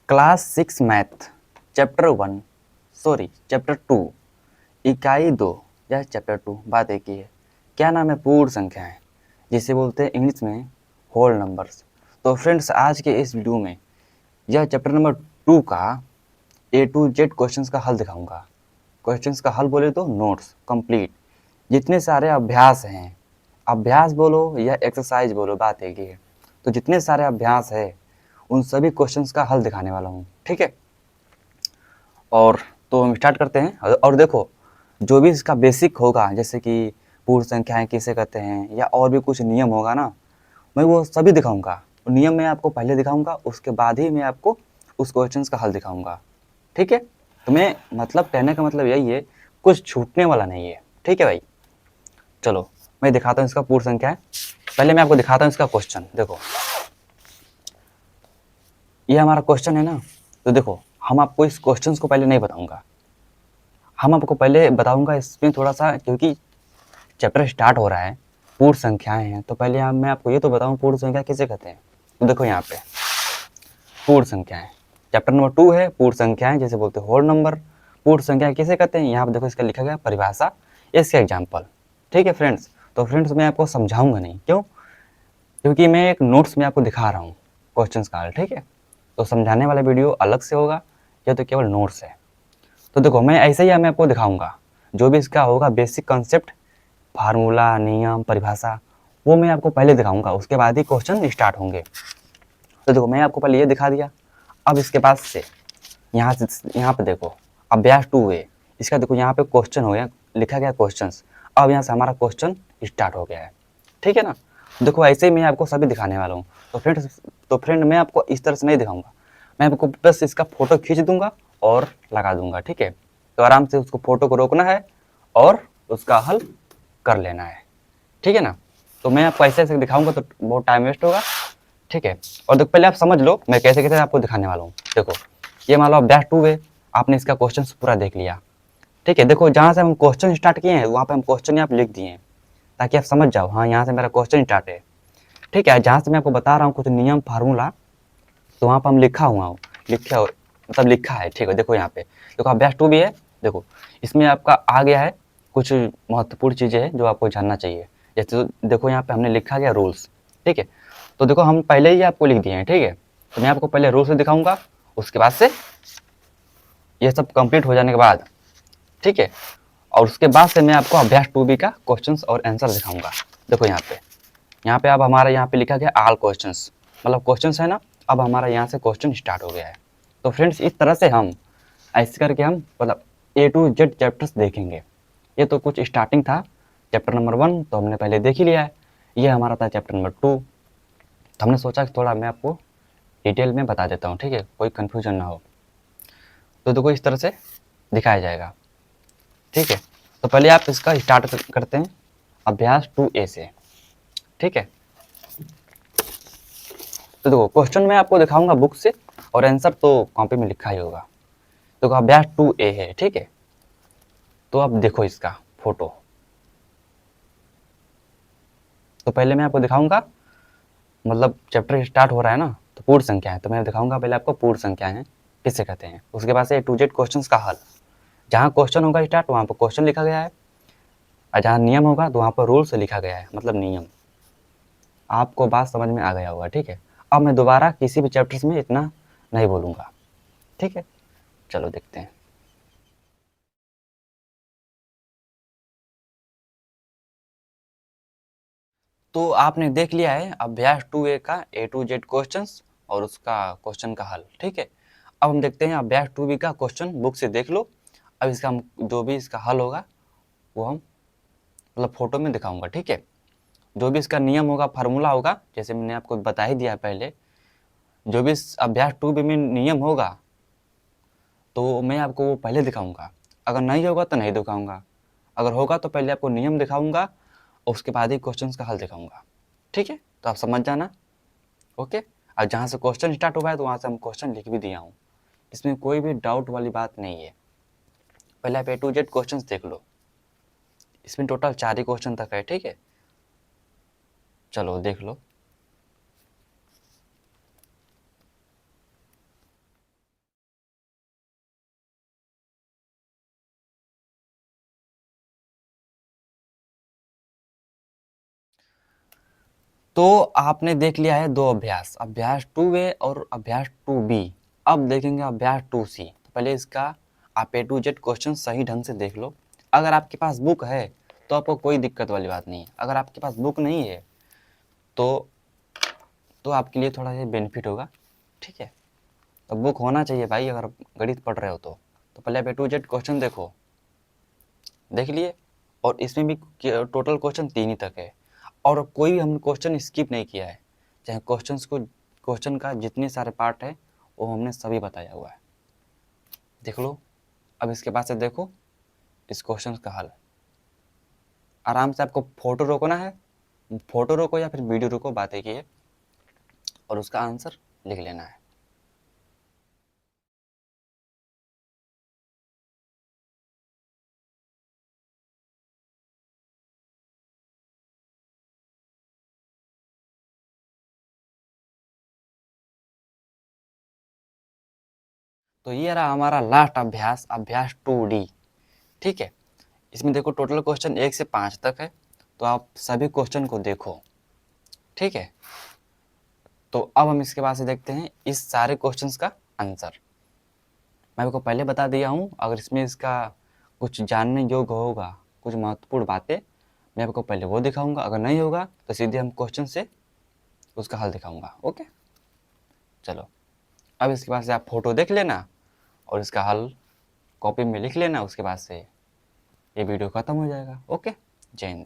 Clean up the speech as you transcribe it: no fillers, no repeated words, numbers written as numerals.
Class 6 math chapter 1 sorry chapter 2 इकाई 2 या chapter 2 बात एक ही है। क्या नाम है? पूर्ण संख्याएं, जिसे बोलते हैं इंग्लिश में होल नंबर्स। तो फ्रेंड्स, आज के इस वीडियो में यह चैप्टर नंबर 2 का A to Z क्वेश्चंस का हल दिखाऊंगा। क्वेश्चंस का हल बोले तो नोट्स कंप्लीट, जितने सारे अभ्यास हैं, अभ्यास बोलो या एक्सरसाइज बोलो, बात एक ही है। तो जितने सारे अभ्यास है उन सभी क्वेश्चंस का हल दिखाने वाला हूँ, ठीक है। और तो हम स्टार्ट करते हैं। और देखो, जो भी इसका बेसिक होगा, जैसे कि पूर्ण संख्याएं किसे कहते हैं या और भी कुछ नियम होगा ना, मैं वो सभी दिखाऊंगा। नियम मैं आपको पहले दिखाऊंगा, उसके बाद ही मैं आपको उस क्वेश्चंस का हल दिखाऊंगा, ठीक है। तो मैं मतलब कहने का मतलब यही है, कुछ छूटने वाला नहीं है, ठीक है भाई। चलो मैं दिखाता हूँ इसका पूर्ण संख्या है। पहले मैं आपको दिखाता हूँ इसका क्वेश्चन। देखो, ये हमारा क्वेश्चन है ना। तो देखो, हम आपको इस क्वेश्चन को पहले नहीं बताऊंगा, हम आपको पहले बताऊंगा इसमें थोड़ा सा, क्योंकि चैप्टर स्टार्ट हो रहा है, पूर्ण संख्याएं हैं। तो पहले मैं आपको ये तो बताऊं पूर्ण संख्या किसे कहते हैं। तो देखो यहाँ पे पूर्ण संख्याएं, चैप्टर नंबर 2 है पूर्ण संख्याएं, जैसे बोलते हैं होल नंबर। पूर्ण संख्या किसे कहते हैं, यहाँ पे देखो इसका लिखा गया परिभाषा, इसके एग्जाम्पल, ठीक है फ्रेंड्स। तो फ्रेंड्स, मैं आपको समझाऊंगा नहीं, क्यों? क्योंकि मैं एक नोट्स में आपको दिखा रहा हूँ क्वेश्चन का हल, ठीक है। तो समझाने वाला वीडियो अलग से होगा, यह तो केवल नोट्स है। तो देखो, मैं ऐसे ही मैं आपको दिखाऊंगा, जो भी इसका होगा बेसिक कॉन्सेप्ट, फार्मूला, नियम, परिभाषा, वो मैं आपको पहले दिखाऊंगा, उसके बाद ही क्वेश्चन स्टार्ट होंगे। तो देखो, मैं आपको पहले ये दिखा दिया। अब इसके बाद से यहाँ पे देखो, अभ्यास 2 है इसका। देखो यहाँ पे क्वेश्चन हो गया, लिखा गया क्वेश्चंस। अब यहाँ से हमारा क्वेश्चन स्टार्ट हो गया है, ठीक है ना। देखो, ऐसे ही मैं आपको सभी दिखाने वाला हूँ। तो फ्रेंड मैं आपको इस तरह से नहीं दिखाऊंगा, मैं आपको बस इसका फोटो खींच दूंगा और लगा दूंगा, ठीक है। तो आराम से उसको फोटो को रोकना है और उसका हल कर लेना है, ठीक है ना। तो मैं आपको ऐसे ऐसे दिखाऊंगा तो बहुत टाइम वेस्ट होगा, ठीक है। और देखो, पहले आप समझ लो मैं कैसे कैसे आपको दिखाने वाला हूँ। देखो, ये मान लो अभ्यास 2 है, आपने इसका क्वेश्चन पूरा देख लिया, ठीक है। देखो, जहाँ से हम क्वेश्चन स्टार्ट किए हैं वहाँ पे हम क्वेश्चन यहाँ पे लिख दिए हैं, ताकि आप समझ जाओ, हाँ यहाँ से मेरा क्वेश्चन स्टार्ट है, ठीक है। जहाँ से मैं आपको बता रहा हूँ कुछ नियम फार्मूला, तो वहाँ पर हम लिखा हुआ हूँ, मतलब लिखा है, ठीक है। देखो यहाँ पे देखो अभ्यास 2 भी है। देखो, इसमें आपका आ गया है कुछ महत्वपूर्ण चीज़ें हैं जो आपको जानना चाहिए। जैसे तो देखो यहाँ पे हमने लिखा गया रूल्स, ठीक है। तो देखो, हम पहले ही आपको लिख दिए हैं, ठीक है। तो मैं आपको पहले रूल्स दिखाऊंगा, उसके बाद से ये सब कंप्लीट हो जाने के बाद, ठीक है, और उसके बाद से मैं आपको अभ्यास 2B का क्वेश्चंस और आंसर दिखाऊंगा। देखो यहाँ पे अब हमारा यहाँ पे लिखा गया ऑल क्वेश्चंस, मतलब क्वेश्चंस है ना। अब हमारा यहाँ से क्वेश्चन स्टार्ट हो गया है। तो फ्रेंड्स, इस तरह से हम ऐसे करके हम मतलब A to Z चैप्टर्स देखेंगे। ये तो कुछ स्टार्टिंग था, चैप्टर नंबर 1 तो हमने पहले देख ही लिया है। ये हमारा था चैप्टर नंबर 2। तो हमने सोचा कि थोड़ा मैं आपको डिटेल में बता देता हूँ, ठीक है, कोई कन्फ्यूजन ना हो। तो देखो, इस तरह से दिखाया जाएगा, ठीक है। तो पहले आप इसका स्टार्ट करते हैं अभ्यास 2A से, ठीक है। तो देखो, क्वेश्चन मैं आपको दिखाऊंगा बुक से और आंसर तो कॉपी में लिखा ही होगा। देखो, अभ्यास 2A है, ठीक है। तो अब देखो इसका फोटो। तो पहले मैं आपको दिखाऊंगा, मतलब चैप्टर स्टार्ट हो रहा है ना, तो पूर्ण संख्या है, तो मैं दिखाऊंगा पहले आपको पूर्ण संख्या है किससे कहते हैं। उसके बाद से A to Z क्वेश्चंस का हल, जहाँ क्वेश्चन होगा स्टार्ट वहाँ पर क्वेश्चन लिखा गया है, और जहाँ नियम होगा तो वहाँ पर रूल्स लिखा गया है, मतलब नियम। आपको बात समझ में आ गया होगा, ठीक है। अब मैं दोबारा किसी भी चैप्टर्स में इतना नहीं बोलूँगा, ठीक है। चलो देखते हैं। तो आपने देख लिया है अभ्यास 2A का A to Z क्वेश्चंस और उसका क्वेश्चन का हल, ठीक है। अब हम देखते हैं अभ्यास 2B का क्वेश्चन, बुक से देख लो। अब इसका हम जो भी इसका हल होगा वो हम मतलब फोटो में दिखाऊंगा, ठीक है। जो भी इसका नियम होगा, फार्मूला होगा, जैसे मैंने आपको बता ही दिया पहले, जो भी इस अभ्यास 2B में नियम होगा तो मैं आपको वो पहले दिखाऊंगा। अगर नहीं होगा तो नहीं दिखाऊंगा, अगर होगा तो पहले आपको नियम दिखाऊंगा और उसके बाद ही क्वेश्चन का हल दिखाऊंगा, ठीक है। तो आप समझ जाना, ओके। और जहाँ से क्वेश्चन स्टार्ट हुआ है तो वहाँ से हम क्वेश्चन लिख भी दिया हूँ, इसमें कोई भी डाउट वाली बात नहीं है। पहले आप A to Z क्वेश्चन देख लो, इसमें टोटल 4 ही क्वेश्चन तक है, ठीक है। चलो देख लो। तो आपने देख लिया है दो अभ्यास, अभ्यास 2A और अभ्यास 2B। अब देखेंगे अभ्यास 2C। तो पहले इसका आप A to Z क्वेश्चन सही ढंग से देख लो। अगर आपके पास बुक है तो आपको कोई दिक्कत वाली बात नहीं है। अगर आपके पास बुक नहीं है तो आपके लिए थोड़ा सा बेनिफिट होगा, ठीक है। तो बुक होना चाहिए भाई, अगर गणित पढ़ रहे हो तो पहले आप A to Z क्वेश्चन देखो, देख लिए। और इसमें भी टोटल क्वेश्चन 3 ही तक है और कोई भी हमने क्वेश्चन स्किप नहीं किया है। चाहे क्वेश्चन का जितने सारे पार्ट है वो हमने सभी बताया हुआ है, देख लो। अब इसके बाद से देखो इस क्वेश्चन का हल। आराम से आपको फोटो रोकना है, फोटो रोको या फिर वीडियो रोको, बात एक ही है, और उसका आंसर लिख लेना है। तो ये रहा हमारा लास्ट अभ्यास, अभ्यास 2D, ठीक है। इसमें देखो टोटल क्वेश्चन 1 से 5 तक है, तो आप सभी क्वेश्चन को देखो, ठीक है। तो अब हम इसके बाद से देखते हैं इस सारे क्वेश्चंस का आंसर। मैं आपको पहले बता दिया हूँ, अगर इसमें इसका कुछ जानने योग्य होगा, कुछ महत्वपूर्ण बातें, मैं आपको पहले वो दिखाऊंगा। अगर नहीं होगा तो सीधे हम क्वेश्चन से उसका हल दिखाऊंगा, ओके। चलो, अब इसके बाद से आप फोटो देख लेना और इसका हल कॉपी में लिख लेना। उसके बाद से ये वीडियो ख़त्म हो जाएगा, ओके। जय हिंद।